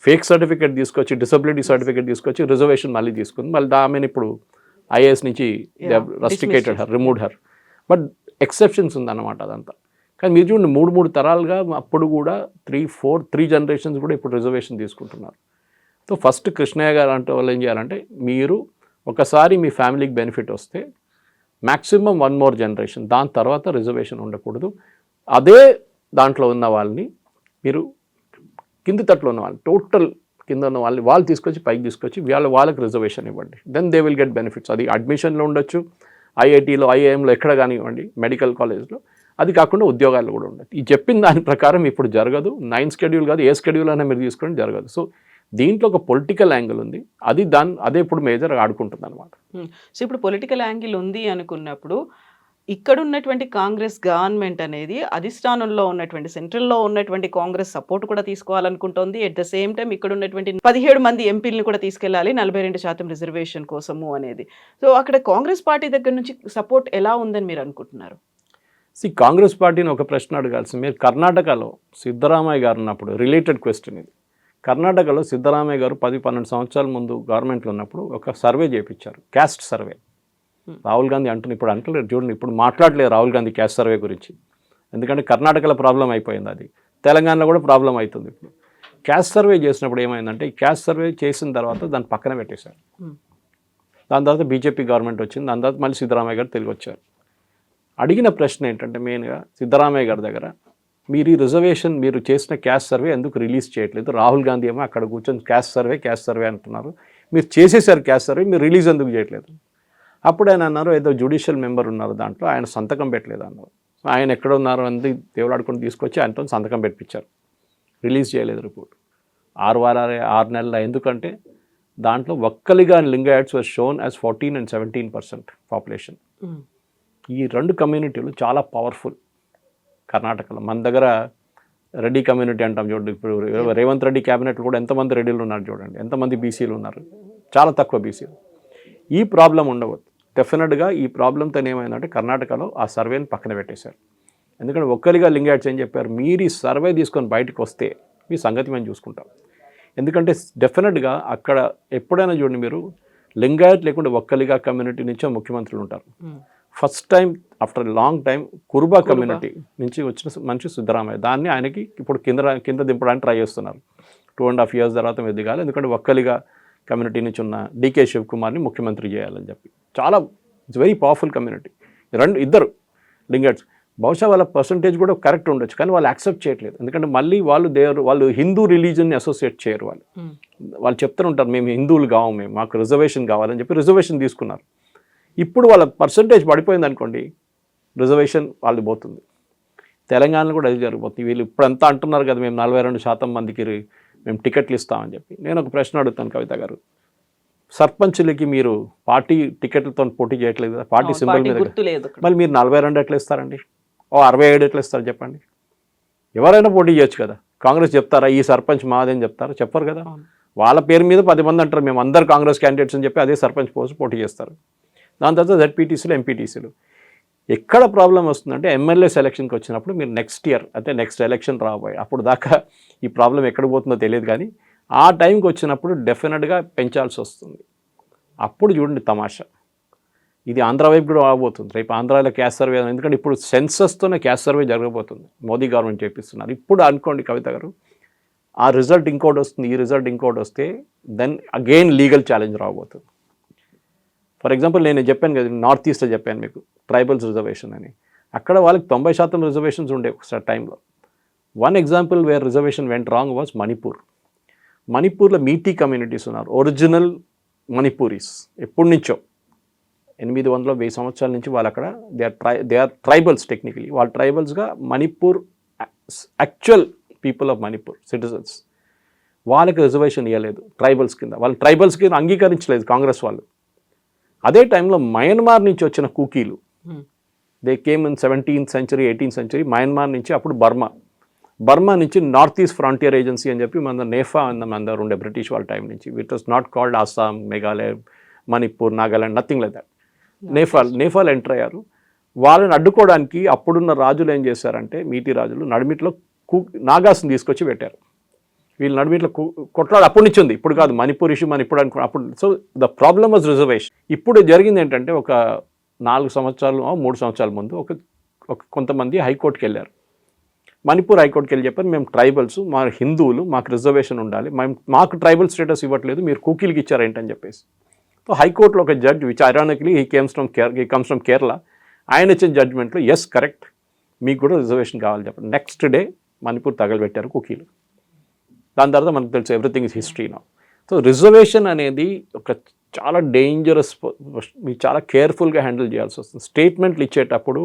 ఫేక్ సర్టిఫికేట్ తీసుకొచ్చి, డిసబిలిటీ సర్టిఫికేట్ తీసుకొచ్చి రిజర్వేషన్ మళ్ళీ తీసుకుంది, మళ్ళీ ఆమెను ఇప్పుడు ఐఏఎస్ నుంచి rusticated her, removed her. But exceptions ఉందన్నమాట అదంతా. కానీ మీరు చూడండి 3 తరాలుగా అప్పుడు కూడా 3 generations కూడా ఇప్పుడు రిజర్వేషన్ తీసుకుంటున్నారు. సో ఫస్ట్ కృష్ణయ్య గారు అంటే వాళ్ళు ఏం చేయాలంటే, మీరు ఒకసారి మీ ఫ్యామిలీకి బెనిఫిట్ వస్తే మ్యాక్సిమం 1 more generation, దాని తర్వాత రిజర్వేషన్ ఉండకూడదు. అదే దాంట్లో ఉన్న వాళ్ళని మీరు కింది తట్లో ఉన్న వాళ్ళని, టోటల్ కింద ఉన్న వాళ్ళని వాళ్ళు తీసుకొచ్చి పైకి తీసుకొచ్చి వాళ్ళకి రిజర్వేషన్ ఇవ్వండి, then they will get benefits. అది అడ్మిషన్లో ఉండొచ్చు, ఐఐటీలో, ఐఐఎంలో ఎక్కడ కానివ్వండి, మెడికల్ కాలేజ్లో, అది కాకుండా ఉద్యోగాలు కూడా ఉండదు. ఈ చెప్పిన దాని ప్రకారం ఇప్పుడు జరగదు. 9th షెడ్యూల్ కాదు, ఏ షెడ్యూల్ అయినా మీరు తీసుకొని జరగదు. సో దీంట్లో ఒక పొలిటికల్ యాంగిల్ ఉంది, అదే ఇప్పుడు మేజర్ ఆడుకుంటుంది అనమాట. సో ఇప్పుడు పొలిటికల్ యాంగిల్ ఉంది అనుకున్నప్పుడు ఇక్కడ ఉన్నటువంటి కాంగ్రెస్ గవర్నమెంట్ అనేది అధిష్టానంలో ఉన్నటువంటి సెంట్రల్లో ఉన్నటువంటి కాంగ్రెస్ సపోర్ట్ కూడా తీసుకోవాలనుకుంటోంది. ఎట్ ద సేమ్ టైం ఇక్కడ ఉన్నటువంటి 17 మంది ఎంపీలను కూడా తీసుకెళ్ళాలి 42% రిజర్వేషన్ కోసము అనేది. సో అక్కడ కాంగ్రెస్ పార్టీ దగ్గర నుంచి సపోర్ట్ ఎలా ఉందని మీరు అనుకుంటున్నారు? కాంగ్రెస్ పార్టీని ఒక ప్రశ్న అడగాల్సింది. మీరు కర్ణాటకలో సిద్ధరామయ్య గారు ఉన్నప్పుడు, రిలేటెడ్ క్వశ్చన్ ఇది, కర్ణాటకలో సిద్ధరామయ్య గారు 10-12 సంవత్సరాల ముందు గవర్నమెంట్లో ఉన్నప్పుడు ఒక సర్వే చేయించారు, క్యాస్ట్ సర్వే. రాహుల్ గాంధీ ఇప్పుడు అంటలేదు చూడండి, ఇప్పుడు మాట్లాడలేదు రాహుల్ గాంధీ క్యాస్ట్ సర్వే గురించి. ఎందుకంటే కర్ణాటకలో ప్రాబ్లం అయిపోయింది, అది తెలంగాణలో కూడా ప్రాబ్లం అవుతుంది. ఇప్పుడు క్యాస్ట్ సర్వే చేసినప్పుడు ఏమైందంటే ఈ క్యాస్ట్ సర్వే చేసిన తర్వాత దాన్ని పక్కన పెట్టేశారు. దాని తర్వాత బీజేపీ గవర్నమెంట్ వచ్చింది, దాని తర్వాత మళ్ళీ సిద్ధరామయ్య గారు తిరిగి వచ్చారు. అడిగిన ప్రశ్న ఏంటంటే మెయిన్గా సిద్ధరామయ్య గారి దగ్గర, మీరు ఈ రిజర్వేషన్ మీరు చేసిన క్యాస్ట్ సర్వే ఎందుకు రిలీజ్ చేయట్లేదు? రాహుల్ గాంధీ ఏమో అక్కడ కూర్చొని క్యాస్ట్ సర్వే అంటున్నారు, మీరు చేసేసారు క్యాస్ట్ సర్వే, మీరు రిలీజ్ ఎందుకు చేయట్లేదు? అప్పుడు ఆయన అన్నారు, ఏదో జ్యుడిషియల్ మెంబర్ ఉన్నారు దాంట్లో, ఆయన సంతకం పెట్టలేదు అన్నారు. ఆయన ఎక్కడ ఉన్నారు అని దేవులాడుకొని తీసుకొచ్చి ఆయనతో సంతకం పెట్టించారు, రిలీజ్ చేయలేదు రిపోర్ట్. 6 నెలల. ఎందుకంటే దాంట్లో ఒక్కలిగా లింగాయట్స్ వర్ షోన్ యాజ్ 14 and 17% పాపులేషన్. ఈ రెండు కమ్యూనిటీలు చాలా పవర్ఫుల్ కర్ణాటకలో. మన దగ్గర రెడ్డి కమ్యూనిటీ అంటాం చూడండి, ఇప్పుడు రేవంత్ రెడ్డి క్యాబినెట్లో కూడా ఎంతమంది రెడ్డిలు ఉన్నారు చూడండి, ఎంతమంది బీసీలు ఉన్నారు, చాలా తక్కువ బీసీలు. ఈ ప్రాబ్లం ఉండవద్దు. డెఫినెట్గా ఈ ప్రాబ్లంతో ఏమైందంటే కర్ణాటకలో ఆ సర్వేని పక్కన పెట్టేశారు. ఎందుకంటే ఒక్కరిగా లింగాయట్స్ ఏం చెప్పారు, మీరు ఈ సర్వే తీసుకొని బయటకు వస్తే మీ సంగతి మేము చూసుకుంటాం. ఎందుకంటే డెఫినెట్గా అక్కడ ఎప్పుడైనా చూడండి మీరు, లింగాయత్ లేకుండా ఒక్కలిగా కమ్యూనిటీ నుంచే ముఖ్యమంత్రులు ఉంటారు. First time after long time Kuruba community నుంచి వచ్చిన మనిషి సిద్ధరామయ్య. దాన్ని ఆయనకి ఇప్పుడు కింద దింపడానికి ట్రై చేస్తున్నారు. 2.5 years తర్వాత మీరు దిగాలి, ఎందుకంటే ఒక్కలిగా కమ్యూనిటీ నుంచి ఉన్న డీకే శివకుమార్ని ముఖ్యమంత్రి చేయాలని చెప్పి. చాలా ఇట్స్ వెరీ పవర్ఫుల్ కమ్యూనిటీ. ఇద్దరు లింగాయట్స్. బహుశా వాళ్ళ పర్సంటేజ్ కూడా కరెక్ట్ ఉండొచ్చు, కానీ వాళ్ళు యాక్సెప్ట్ చేయట్లేదు. ఎందుకంటే మళ్ళీ వాళ్ళు హిందూ రిలీజన్ని అసోసియేట్ చేయరు. వాళ్ళు చెప్తూ ఉంటారు, మేము హిందువులు కావు, మాకు రిజర్వేషన్ కావాలని చెప్పి రిజర్వేషన్ తీసుకున్నారు. ఇప్పుడు వాళ్ళ పర్సంటేజ్ పడిపోయింది అనుకోండి, రిజర్వేషన్ వాళ్ళు పోతుంది. తెలంగాణలో కూడా అది జరగబోతుంది. వీళ్ళు ఇప్పుడంతా అంటున్నారు కదా, మేము 42% మందికి మేము టికెట్లు ఇస్తామని చెప్పి. నేను ఒక ప్రశ్న అడుగుతాను కవిత గారు, సర్పంచులకి మీరు పార్టీ టికెట్లతో పోటీ చేయట్లేదు కదా, పార్టీ సింబల్ మీద, మళ్ళీ మీరు 42 ఎట్లా ఇస్తారండి? 67 ఎట్లా ఇస్తారు చెప్పండి? ఎవరైనా పోటీ చేయొచ్చు కదా. కాంగ్రెస్ చెప్తారా ఈ సర్పంచ్ మాదని చెప్తారా? చెప్పరు కదా. వాళ్ళ పేరు మీద 10 మంది అంటారు, మేము అందరు కాంగ్రెస్ క్యాండిడేట్స్ అని చెప్పి అదే సర్పంచ్ పోస్ట్ పోటీ చేస్తారు. దాని తర్వాత జెడ్పీటీసీలు, ఎంపీటీసీలు. ఎక్కడ ప్రాబ్లం వస్తుందంటే ఎమ్మెల్యే సెలక్షన్కి వచ్చినప్పుడు మీరు నెక్స్ట్ ఇయర్ అంటే నెక్స్ట్ ఎలక్షన్ రాబోయే అప్పుడు దాకా ఈ ప్రాబ్లం ఎక్కడ పోతుందో తెలియదు, కానీ ఆ టైంకి వచ్చినప్పుడు డెఫినెట్గా పెంచాల్సి వస్తుంది. అప్పుడు చూడండి తమాషా. ఇది ఆంధ్ర వైపు కూడా రాబోతుంది. రేపు ఆంధ్రాలో క్యాస్ట్ సర్వే, ఎందుకంటే ఇప్పుడు సెన్సస్తోనే క్యాస్ట్ సర్వే జరగబోతుంది, మోదీ గవర్నమెంట్ చేపిస్తున్నారు. ఇప్పుడు అనుకోండి కవిత గారు, ఆ రిజల్ట్ ఇంకోటి వస్తుంది, ఈ రిజల్ట్ ఇంకోటి వస్తే దెన్ అగైన్ లీగల్ ఛాలెంజ్ రాబోతుంది. ఫర్ ఎగ్జాంపుల్ నేను చెప్పాను కదా, నార్త్ ఈస్ట్లో చెప్పాను మీకు ట్రైబల్స్ రిజర్వేషన్ అని. అక్కడ వాళ్ళకి 90% రిజర్వేషన్స్ ఉండే ఒకసారి టైంలో. One example wear reservation went wrong was Manipur. మణిపూర్లో మీటీ కమ్యూనిటీస్ ఉన్నారు, ఒరిజినల్ మణిపూరీస్. ఎప్పటి నుంచో 800-1000 సంవత్సరాల నుంచి వాళ్ళు అక్కడ దే ఆర్ ట్రైబల్స్. టెక్నికలీ వాళ్ళు ట్రైబల్స్గా Manipur actual people of Manipur citizens. వాళ్ళకి రిజర్వేషన్ ఇవ్వలేదు ట్రైబల్స్ కింద, వాళ్ళు ట్రైబల్స్ కింద అంగీకరించలేదు కాంగ్రెస్ వాళ్ళు. అదే టైంలో మయన్మార్ నుంచి వచ్చిన కూకీలు, they came in 17th century 18th century. Myanmar నుంచి, అప్పుడు బర్మా నుంచి నార్త్ ఈస్ట్ ఫ్రాంటియర్ ఏజెన్సీ అని చెప్పి మన నేఫా అన్న మన దగ్గర ఉండే బ్రిటిష్ వాళ్ళ టైం నుంచి. It was not called Assam, Meghalaya, Manipur, Nagaland, nothing like that. Nepal enter అయ్యారు. వాళ్ళని అడ్డుకోవడానికి అప్పుడున్న రాజులు ఏం చేశారంటే, మీటి రాజులు నడిమిట్లో నాగాస్ని తీసుకొచ్చి పెట్టారు. వీళ్ళు నడిమిట్లో కొట్లాడు అప్పటి నుంచి ఉంది, ఇప్పుడు కాదు. మణిపూర్ ఇష్యూ మనం ఇప్పుడు అనుకో అప్పుడు. So the problem was reservation. ఇప్పుడు జరిగింది ఏంటంటే, ఒక 3 సంవత్సరాల ముందు ఒక కొంతమంది హైకోర్టుకి వెళ్ళారు. మణిపూర్ హైకోర్టుకి వెళ్ళి చెప్పారు, మేము ట్రైబల్స్, మా హిందువులు, మాకు రిజర్వేషన్ ఉండాలి, మాకు ట్రైబల్ స్టేటస్ ఇవ్వట్లేదు, మీరు కూకీలకి ఇచ్చారేంటని చెప్పేసి. సో హైకోర్టులో ఒక judge, which ironically he comes from Kerala, ఆయన ఇచ్చిన జడ్జ్మెంట్లో ఎస్ కరెక్ట్, మీకు కూడా రిజర్వేషన్ కావాలి చెప్పండి. నెక్స్ట్ డే మణిపూర్ తగలబెట్టారు కూకీలు. దాని తర్వాత మనకు తెలుసు ఎవ్రీథింగ్ ఇస్ హిస్టరీ నా. సో రిజర్వేషన్ అనేది ఒక చాలా డేంజరస్, మీరు చాలా కేర్ఫుల్గా హ్యాండిల్ చేయాల్సి వస్తుంది. స్టేట్మెంట్లు ఇచ్చేటప్పుడు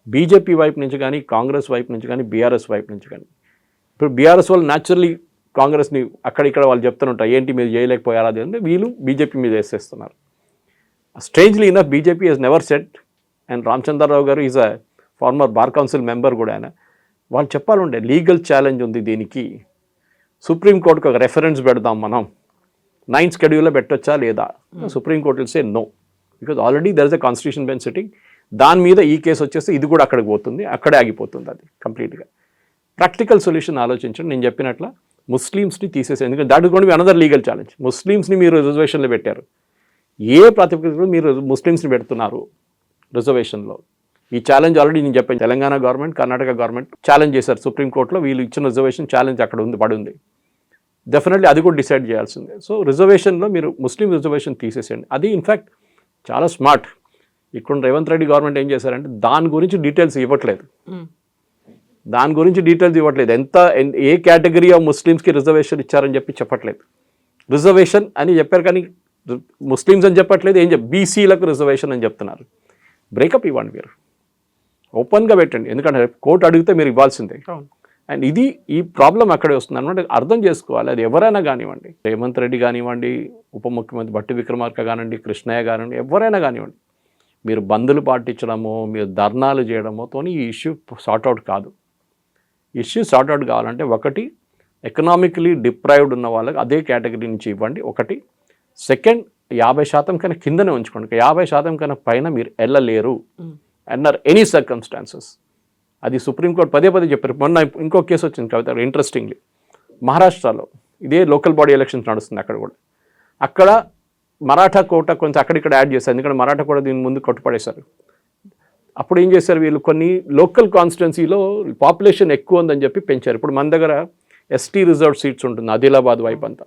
బీజేపీ వైపు నుంచి కానీ, కాంగ్రెస్ వైపు నుంచి కానీ, బీఆర్ఎస్ వైపు నుంచి కానీ. ఇప్పుడు బీఆర్ఎస్ వాళ్ళు న్యాచురల్లీ కాంగ్రెస్ని అక్కడిక్కడ వాళ్ళు చెప్తుంటారు, ఏంటి మీరు చేయలేకపోయారా అది అంటే, వీళ్ళు బీజేపీ మీద వేసేస్తున్నారు. Strangely enough BJP has never set, and Ramachandra Rao గారు is a former bar council member కూడా ఆయన. వాళ్ళు చెప్పాలంటే లీగల్ ఛాలెంజ్ ఉంది దీనికి, సుప్రీంకోర్టుకు ఒక రెఫరెన్స్ పెడదాం మనం, 9th schedule పెట్టొచ్చా లేదా. Supreme court will say no, because already there is a constitution bench sitting. దాని మీద ఈ కేసు వచ్చేస్తే ఇది కూడా అక్కడికి పోతుంది, అక్కడే ఆగిపోతుంది అది కంప్లీట్గా. ప్రాక్టికల్ సొల్యూషన్ ఆలోచించండి. నేను చెప్పినట్ల ముస్లిమ్స్ని తీసేసి, ఎందుకంటే that is going to be another legal challenge. ముస్లిమ్స్ని మీరు రిజర్వేషన్లో పెట్టారు, ఏ ప్రాతిపదికలో మీరు ముస్లిమ్స్ని పెడుతున్నారు రిజర్వేషన్లో? ఈ ఛాలెంజ్ ఆల్రెడీ నేను చెప్పాను, Telangana government, Karnataka government challenge చేశారు సుప్రీంకోర్టులో. వీళ్ళు ఇచ్చిన రిజర్వేషన్ ఛాలెంజ్ అక్కడ ఉంది, పడి ఉంది. డెఫినెట్లీ అది కూడా డిసైడ్ చేయాల్సిందే. సో రిజర్వేషన్లో మీరు ముస్లిం రిజర్వేషన్ తీసేసేయండి. అది ఇన్ఫ్యాక్ట్ చాలా స్మార్ట్. ఇక్కడ రేవంత్ రెడ్డి గవర్నమెంట్ ఏం చేశారంటే దాని గురించి డీటెయిల్స్ ఇవ్వట్లేదు. ఎంత ఏ కేటగిరీ ఆఫ్ ముస్లిమ్స్కి రిజర్వేషన్ ఇచ్చారని చెప్పట్లేదు. రిజర్వేషన్ అని చెప్పారు కానీ ముస్లిమ్స్ అని చెప్పట్లేదు. బీసీలకు రిజర్వేషన్ అని చెప్తున్నారు. బ్రేకప్ ఇవ్వండి, మీరు ఓపెన్గా పెట్టండి. ఎందుకంటే కోర్టు అడిగితే మీరు ఇవ్వాల్సిందే. అండ్ ఈ ప్రాబ్లం అక్కడే వస్తుంది అనమాట. అర్థం చేసుకోవాలి. అది ఎవరైనా కానివ్వండి, రేవంత్ రెడ్డి కానివ్వండి, ఉప ముఖ్యమంత్రి బట్టి విక్రమార్క కానివ్వండి, కృష్ణయ్య కానివ్వండి, ఎవరైనా కానివ్వండి, మీరు బంధులు పాటించడమో మీరు ధర్నాలు చేయడమోతో ఈ ఇష్యూ సార్ట్అవుట్ కాదు. ఇష్యూ సార్ట్అవుట్ కావాలంటే ఒకటి, ఎకనామికలీ డిప్రైవ్డ్ ఉన్న వాళ్ళకి అదే కేటగిరీ నుంచి ఇవ్వండి. ఒకటి. సెకండ్, 50% కన్నా కిందనే ఉంచుకోండి. 50% కన్నా పైన మీరు వెళ్ళలేరు అండర్ ఎనీ సర్కమ్స్టాన్సెస్. అది సుప్రీంకోర్టు పదే చెప్పారు. మొన్న ఇంకో కేసు వచ్చింది కవిత, ఇంట్రెస్టింగ్లీ మహారాష్ట్రలో ఇదే లోకల్ బాడీ ఎలక్షన్స్ నడుస్తుంది. అక్కడ కూడా మరాఠా కోట కొంచెం అక్కడిక్కడ యాడ్ చేశారు. ఎందుకంటే మరాఠా కూడా దీని ముందు కొట్టుపడేశారు. అప్పుడు ఏం చేశారు వీళ్ళు, కొన్ని లోకల్ కాన్స్టిట్యున్సీలో పాపులేషన్ ఎక్కువ ఉందని చెప్పి పెంచారు. ఇప్పుడు మన దగ్గర ఎస్టీ రిజర్వ్ సీట్స్ ఉంటుంది ఆదిలాబాద్ వైపు అంతా,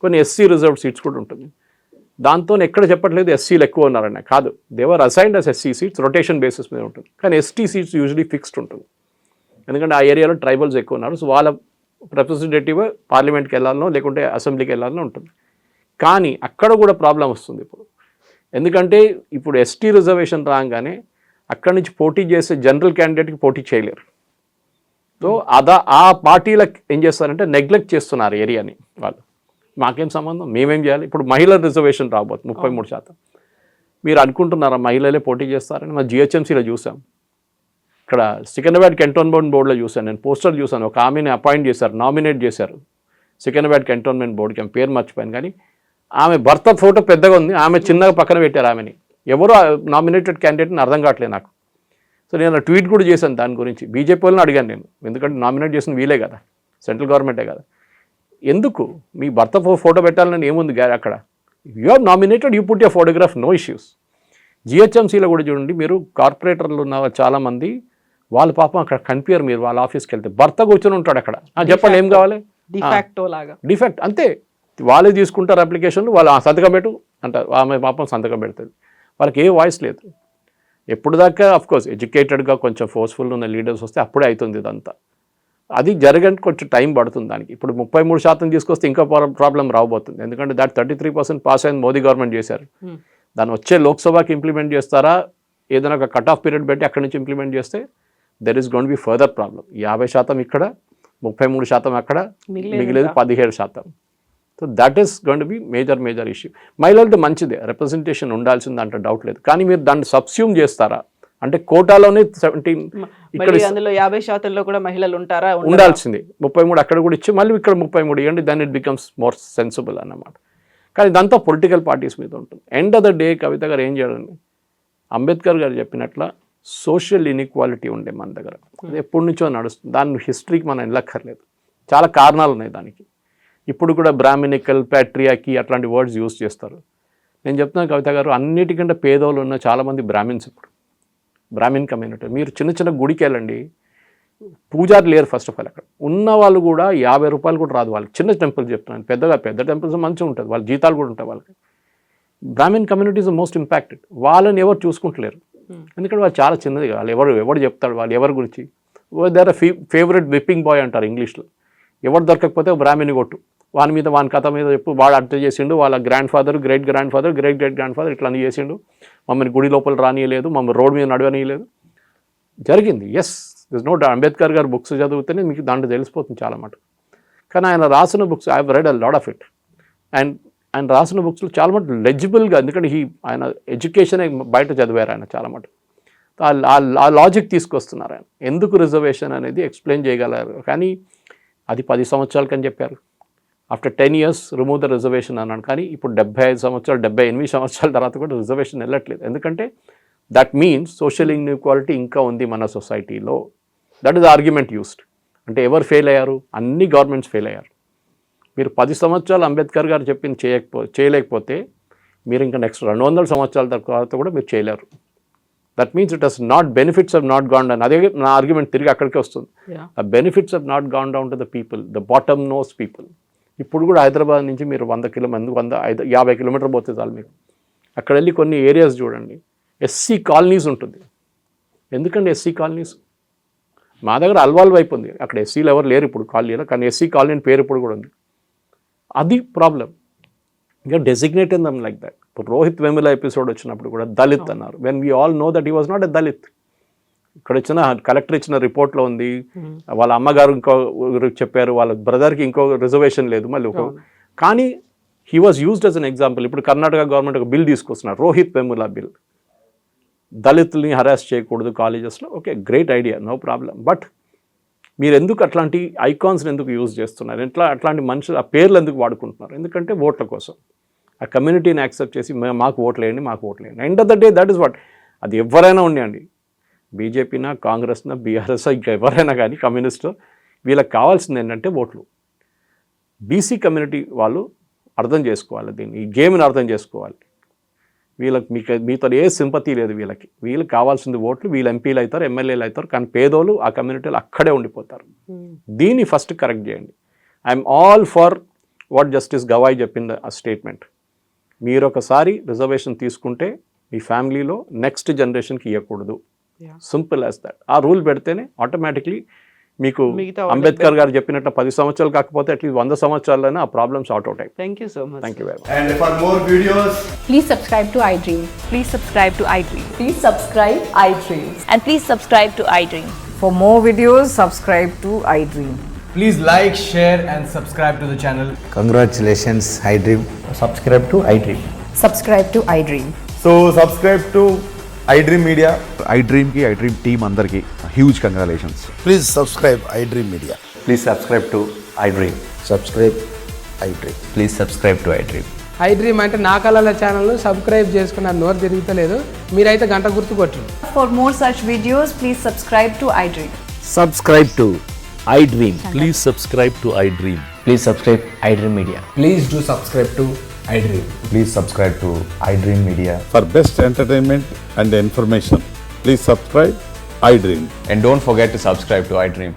కొన్ని ఎస్సీ రిజర్వ్ సీట్స్ కూడా ఉంటుంది. దాంతో ఎక్కడ చెప్పట్లేదు ఎస్సీలు ఎక్కువ ఉన్నారని, కాదు, దేవర్ అసైన్డ్ అస్ ఎస్సీ సీట్స్, రొటేషన్ బేసిస్ మీద ఉంటుంది. కానీ ఎస్టీ సీట్స్ యూజువలీ ఫిక్స్డ్ ఉంటుంది. ఎందుకంటే ఆ ఏరియాలో ట్రైబల్స్ ఎక్కువ ఉన్నారు. సో వాళ్ళ రిప్రజెంటేటివ్ పార్లమెంట్కి వెళ్ళాలనో లేకుంటే అసెంబ్లీకి వెళ్ళాలనో ఉంటుంది. కానీ అక్కడ కూడా ప్రాబ్లం వస్తుంది ఇప్పుడు. ఎందుకంటే ఇప్పుడు ఎస్టీ రిజర్వేషన్ రాగానే అక్కడి నుంచి పోటీ చేసే జనరల్ క్యాండిడేట్కి పోటీ చేయలేరు. సో ఆ పార్టీలకు ఏం చేస్తారంటే నెగ్లెక్ట్ చేస్తున్నారు ఏరియాని. వాళ్ళు మాకేం సంబంధం, మేమేం చేయాలి. ఇప్పుడు మహిళల రిజర్వేషన్ రాబోతుంది 33%. మీరు అనుకుంటున్నారా మహిళలే పోటీ చేస్తారని? మా జిహెచ్ఎంసీలో చూసాం. ఇక్కడ సికింద్రాబాద్ కంటోన్మెంట్ బోర్డులో చూశాను, నేను పోస్టర్ చూశాను. ఒక ఆమెని అపాయింట్ చేశారు, నామినేట్ చేశారు సికింద్రాబాద్ కంటోన్మెంట్ బోర్డుకి. ఆమె పేరు మర్చిపోయాను. కానీ ఆమె భర్త ఫోటో పెద్దగా ఉంది, ఆమె చిన్నగా పక్కన పెట్టారు ఆమెని. ఎవరు నామినేటెడ్ క్యాండిడేట్ని అర్థం కావట్లేదు నాకు. సో నేను ట్వీట్ కూడా చేశాను దాని గురించి. బీజేపీ వాళ్ళని అడిగాను నేను, ఎందుకంటే నామినేట్ చేసిన వీలే కదా, సెంట్రల్ గవర్నమెంటే కదా. ఎందుకు మీ భర్త ఫోటో పెట్టాలని ఏముంది అక్కడ? You have nominated, you put your photograph, no issues. జిహెచ్ఎంసీలో కూడా చూడండి, మీరు కార్పొరేటర్లు ఉన్న చాలామంది వాళ్ళ పాపం అక్కడ కనిపించారు. మీరు వాళ్ళ ఆఫీస్కి వెళ్తే భర్త కూర్చొని ఉంటాడు అక్కడ. చెప్పండి ఏం కావాలి? డిఫెక్ట్ అంతే. వాళ్ళే తీసుకుంటారు అప్లికేషన్లు, వాళ్ళు సంతకం పెట్టు అంటారు. ఆమె పాపం సంతకం పెడుతుంది. వాళ్ళకి ఏ వాయిస్ లేదు. ఎప్పుడు దాకా అఫ్కోర్స్ ఎడ్యుకేటెడ్గా కొంచెం ఫోర్స్ఫుల్ ఉన్న లీడర్స్ వస్తే అప్పుడే అవుతుంది ఇదంతా. అది జరగడానికి కొంచెం టైం పడుతుంది దానికి. ఇప్పుడు 33% తీసుకొస్తే ఇంకా ప్రాబ్లం రాబోతుంది. ఎందుకంటే 33% పాస్ అయింది మోదీ గవర్నమెంట్ చేశారు. దాన్ని వచ్చే లోక్సభకి ఇంప్లిమెంట్ చేస్తారా, ఏదైనా ఒక కట్ ఆఫ్ పీరియడ్ పెట్టి అక్కడి నుంచి ఇంప్లిమెంట్ చేస్తే there is gonna be further problem. 50% ఇక్కడ, 33% అక్కడ, మిగిలేదు 17%. So that is gonna to be major issue. మహిళలతో మంచిదే, రిప్రజెంటేషన్ ఉండాల్సింది అంటే డౌట్ లేదు. కానీ మీరు దాన్ని సబ్స్యూమ్ చేస్తారా అంటే కోటాలోనే 17, ఇక్కడ 50%లో కూడా మహిళలు ఉంటారా? ఉండాల్సింది 33 అక్కడ కూడా ఇచ్చి మళ్ళీ ఇక్కడ 33 ఇవ్వండి. Then it becomes more sensible అన్నమాట. కానీ ఇదంతా పొలిటికల్ పార్టీస్ మీద ఉంటుంది. End of the day Kavitha garu ఏం చేయాలండి, అంబేద్కర్ గారు చెప్పినట్ల సోషల్ ఇన్ఈక్వాలిటీ ఉండే మన దగ్గర, అది ఎప్పటి నుంచో నడుస్తుంది. దాని హిస్టరీకి మనం వెళ్ళక్కర్లేదు, చాలా కారణాలు ఉన్నాయి దానికి. ఇప్పుడు కూడా బ్రాహ్మినికల్, ప్యాట్రియాకి అట్లాంటి వర్డ్స్ యూజ్ చేస్తారు. నేను చెప్తున్నాను కవిత గారు, అన్నిటికంటే పేదోళ్ళు ఉన్న చాలామంది బ్రాహ్మిన్స్. ఇప్పుడు బ్రాహ్మిన్ కమ్యూనిటీ, మీరు చిన్న గుడికి వెళ్ళండి, పూజారి లేరు ఫస్ట్ ఆఫ్ ఆల్. అక్కడ ఉన్న వాళ్ళు కూడా 50 రూపాయలు కూడా రాదు వాళ్ళకి. చిన్న టెంపుల్ చెప్తున్నాను, పెద్ద టెంపుల్స్ మంచిగా ఉంటుంది, వాళ్ళ జీతాలు కూడా ఉంటాయి వాళ్ళకి. Brahmin community is the most impacted. వాళ్ళని ఎవరు చూసుకుంటలేరు, ఎందుకంటే వాళ్ళు చాలా చిన్నది. వాళ్ళు ఎవరు చెప్తాడు వాళ్ళు ఎవరి గురించి? దేర్ ఫేవరెట్ విప్పింగ్ బాయ్ అంటారు ఇంగ్లీష్లో. ఎవరు దొరకకపోతే బ్రాహ్మిని కొట్టు, వాని కథ మీద చెప్పు, వాడు అట్లా చేసిండు, వాళ్ళ grand father, great grand father ఇట్లా అని చేసిండు, మమ్మల్ని గుడి లోపల రానియలేదు, మమ్మల్ని రోడ్ మీద నడవనీయలేదు. జరిగింది. Yes, this no doubt. Ambedkar garu books చదివితేనే మీకు దాంట్లో తెలిసిపోతుంది చాలా మటుకు. కానీ ఆయన రాసిన books I have read a lot of it. And ఆయన రాసిన బుక్స్లో చాలా మటు లెజిబుల్గా, ఎందుకంటే ఆయన ఎడ్యుకేషన్ బయట చదివారు ఆయన చాలా మటు. ఆ లాజిక్ తీసుకొస్తున్నారు ఆయన. ఎందుకు రిజర్వేషన్ అనేది ఎక్స్ప్లెయిన్ చేయగలరు. కానీ అది 10 సంవత్సరాలకని చెప్పారు. After 10 years remove the reservation అన్నాడు. కానీ ఇప్పుడు 75 సంవత్సరాలు, 78 సంవత్సరాల తర్వాత కూడా రిజర్వేషన్ వెళ్ళట్లేదు. ఎందుకంటే దట్ మీన్స్ సోషల్ ఇన్ఈక్వాలిటీ ఇంకా ఉంది మన సొసైటీలో. That is argument used. అంటే ఎవరు ఫెయిల్ అయ్యారు? అన్ని గవర్నమెంట్స్ ఫెయిల్ అయ్యారు. మీరు 10 సంవత్సరాలు అంబేద్కర్ గారు చెప్పింది చేయలేకపోతే మీరు ఇంకా నెక్స్ట్ 200 సంవత్సరాల తర్వాత కూడా మీరు చేయలేరు. That means it has not benefits of not gone down. అదే నా ఆర్గ్యుమెంట్ తిరిగి అక్కడికే వస్తుంది. Yeah. The benefits of not gone down to the people, the bottom knows people. ఇప్పుడు కూడా హైదరాబాద్ నుంచి మీరు 50 కిలోమీటర్ పోతే చాలు మీకు. అక్కడ వెళ్ళి కొన్ని ఏరియాస్ చూడండి, ఎస్సీ కాలనీస్ ఉంటుంది. ఎందుకండి ఎస్సీ కాలనీస్? మా దగ్గర అల్వాల్ వైపు ఉంది, అక్కడ ఎస్సీలు ఎవరు లేరు ఇప్పుడు కాలనీలో, కానీ ఎస్సీ కాలనీ పేరు ఇప్పుడు కూడా ఉంది. అది ప్రాబ్లం. ఇంకా డెసిగ్నేటెడ్ దమ్ లైక్ దట్. ఇప్పుడు రోహిత్ వెముల ఎపిసోడ్ వచ్చినప్పుడు కూడా దళిత్ అన్నారు, when we all know that he was not a Dalit. ఇక్కడ ఇచ్చిన కలెక్టర్ ఇచ్చిన రిపోర్ట్లో ఉంది, వాళ్ళ అమ్మగారు ఇంకో చెప్పారు, వాళ్ళ బ్రదర్కి ఇంకో రిజర్వేషన్ లేదు మళ్ళీ కానీ he was used as an example. ఇప్పుడు కర్ణాటక గవర్నమెంట్ ఒక బిల్ తీసుకొస్తున్నారు, రోహిత్ వెముల బిల్. దళితుల్ని హరాస్ చేయకూడదు కాలేజెస్లో. Okay, great idea, no problem. But మీరు ఎందుకు అట్లాంటి ఐకాన్స్ని ఎందుకు యూజ్ చేస్తున్నారు? అట్లాంటి మనుషులు ఆ పేర్లు ఎందుకు వాడుకుంటున్నారు? ఎందుకంటే ఓట్ల కోసం. ఆ కమ్యూనిటీని యాక్సెప్ట్ చేసి మాకు ఓట్లేయండి, మాకు ఓట్లేయండి. End of the day that is what. అది ఎవరైనా ఉన్నాయండి, బీజేపీనా, కాంగ్రెస్నా, బీఆర్ఎస్, ఇంకా ఎవరైనా కానీ కమ్యూనిస్టు, వీళ్ళకి కావాల్సింది ఏంటంటే ఓట్లు. బీసీ కమ్యూనిటీ వాళ్ళు అర్థం చేసుకోవాలి, దీన్ని, ఈ గేమ్ని అర్థం చేసుకోవాలి. వీళ్ళకి మీతో ఏ సింపతి లేదు. వీళ్ళకి కావాల్సింది ఓట్లు. వీళ్ళు ఎంపీలు అవుతారు, ఎమ్మెల్యేలు అవుతారు, కానీ పేదోళ్ళు ఆ కమ్యూనిటీలో అక్కడే ఉండిపోతారు. దీన్ని ఫస్ట్ కరెక్ట్ చేయండి. I'm all for what justice Gavai చెప్పింది ఆ స్టేట్మెంట్. మీరు ఒకసారి రిజర్వేషన్ తీసుకుంటే మీ ఫ్యామిలీలో నెక్స్ట్ జనరేషన్కి ఇవ్వకూడదు. Simple as that. ఆ రూల్ పెడితేనే ఆటోమేటిక్లీ మీకు అంబేద్కర్ గారు చెప్పినట్టు 10 సంవత్సరాలు కాకపోతే అట్లీస్ట్ 100 సంవత్సరాలైనా ఆ ప్రాబ్లమ్ సార్ట్ అవుట్ అయిపోయి. Thank you so much. Thank you very much. And for more videos, Please subscribe to iDream. Please subscribe to iDream. Please subscribe iDream. And please subscribe to iDream. For more videos, subscribe to iDream. please like, share and subscribe to the channel. Congratulations, iDream. Subscribe to iDream. Subscribe to iDream. So subscribe to iDream Media. iDream ki iDream team andarki huge congratulations. Please subscribe iDream Media. Please subscribe to iDream. Subscribe iDream. Please subscribe to iDream. iDream అంటే నా కళల channel subscribe చేసుకున్న నోరు తిరుగుతలేదు, మీరైతే గంట గుర్తు కొట్టండి. For more such videos, please subscribe to iDream. Subscribe to iDream. Please subscribe to iDream. Please subscribe iDream Media. Please do subscribe to iDream. Please subscribe to iDream Media. For best entertainment and information, please subscribe iDream. And don't forget to subscribe to iDream.